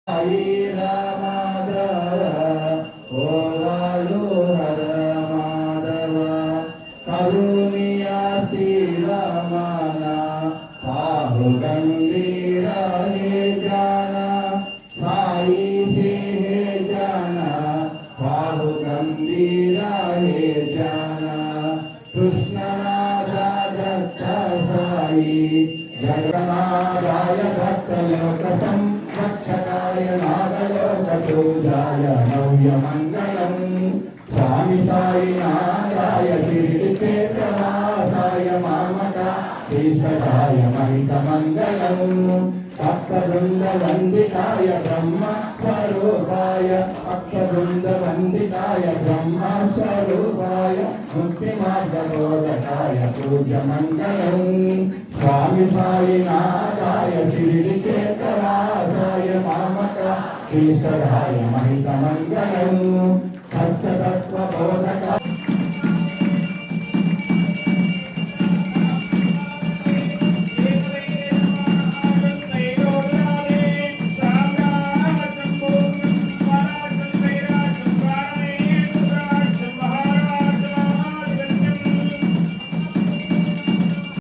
సాయి రామాధవ ఓవాళు హర మాధవ కరుణియా శ్రీరామన పాహు గంభీర హే జాన సాయి से है जाना पाहु गंभीर हे जाना कृष्णनादा दत्त साई जगन्नाथाय भक्तलोक संरक्षकाय नागलोकपूजाय नव्यमङ्गलम् स्वामी साईनाथाय शिरडी क्षेत्रवासाय मामका ईश्वराय महितमङ्गलम् भक्तवृन्दवन्दिताय ब्रह्म स्वरूपाय भक्तवृन्दवन्दिताय ब्रह्म स्वरूपाय मुक्तिमार्गबोधकाय पूज्यमङ्गलम् स्वामी साईनाथाय शिरडी क्षेत्रवासाय मामका ईश्वराय महितमङ्गलम्